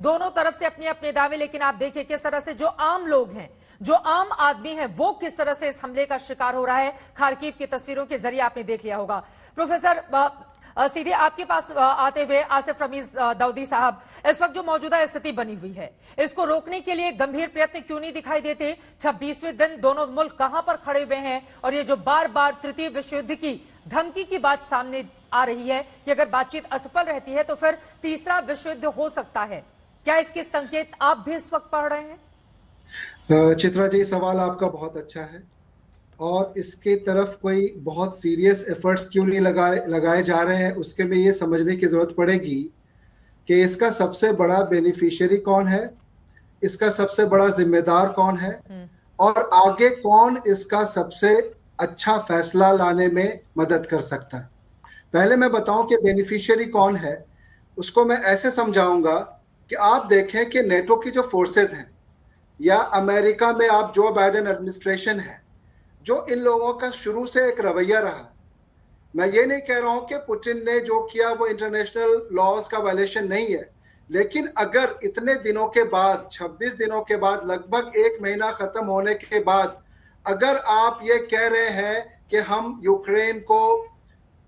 दोनों तरफ से अपने अपने दावे, लेकिन आप देखिए किस तरह से जो आम लोग हैं, जो आम आदमी है, वो किस तरह से इस हमले का शिकार हो रहा है। खार्किव की तस्वीरों के जरिए आपने देख लिया होगा। प्रोफेसर, सीधे आपके पास आते हुए आसिफ रमीज दाऊदी साहब, इस वक्त जो मौजूदा स्थिति बनी हुई है, इसको रोकने के लिए गंभीर प्रयत्न क्यों नहीं दिखाई देते? 26वें दिन दोनों मुल्क कहां पर खड़े हुए हैं, और ये जो बार बार तृतीय विश्व युद्ध की धमकी की बात सामने आ रही है कि अगर बातचीत असफल रहती है तो फिर तीसरा विश्व युद्ध हो सकता है, क्या इसके संकेत आप भी इस वक्त पढ़ रहे हैं? चित्रा जी, सवाल आपका बहुत अच्छा है और इसके तरफ कोई बहुत सीरियस एफर्ट्स क्यों नहीं लगाए जा रहे हैं, उसके में ये समझने की जरूरत पड़ेगी कि इसका सबसे बड़ा बेनिफिशियरी कौन है, इसका सबसे बड़ा जिम्मेदार कौन है और आगे कौन इसका सबसे अच्छा फैसला लाने में मदद कर सकता है। पहले मैं बताऊं कि बेनिफिशियरी कौन है, उसको मैं ऐसे समझाऊंगा कि आप देखें कि नेटो की जो फोर्सेस हैं या अमेरिका में आप जो बाइडेन एडमिनिस्ट्रेशन है, जो इन लोगों का शुरू से एक रवैया रहा, मैं ये नहीं कह रहा हूं कि पुतिन ने जो किया वो इंटरनेशनल लॉज का वायलेशन नहीं है, लेकिन अगर इतने दिनों के बाद, 26 दिनों के बाद, लगभग एक महीना खत्म होने के बाद, अगर आप ये कह रहे हैं कि हम यूक्रेन को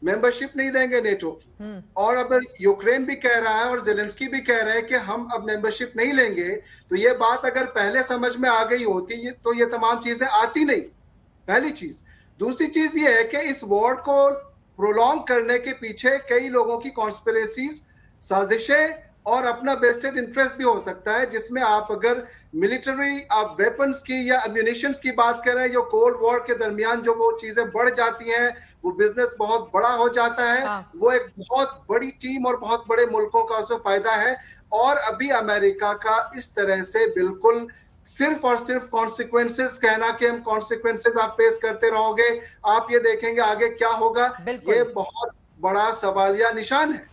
मेंबरशिप नहीं देंगे नेटो की, और अगर यूक्रेन भी कह रहा है और जेलेंस्की भी कह रहे हैं कि हम अब मेंबरशिप नहीं लेंगे, तो ये बात अगर पहले समझ में आ गई होती तो ये तमाम चीजें आती नहीं, पहली चीज। दूसरी चीज ये है कि इस वॉर को प्रोलॉन्ग करने के पीछे कई लोगों की कॉन्स्पिरेसीज, साजिशें और अपना वेस्टेड इंटरेस्ट भी हो सकता है, जिसमें आप अगर मिलिट्री आप वेपन्स की या अम्यूनिशंस की बात करें, जो कोल्ड वॉर के दरमियान जो वो चीजें बढ़ जाती हैं, वो बिजनेस बहुत बड़ा हो जाता है। वो एक बहुत बड़ी टीम और बहुत बड़े मुल्कों का उसमें फायदा है, और अभी अमेरिका का इस तरह से बिल्कुल सिर्फ और सिर्फ कॉन्सिक्वेंसेस कहना कि हम कॉन्सिक्वेंसेस आप फेस करते रहोगे, आप ये देखेंगे आगे क्या होगा, ये बहुत बड़ा सवालिया निशान है।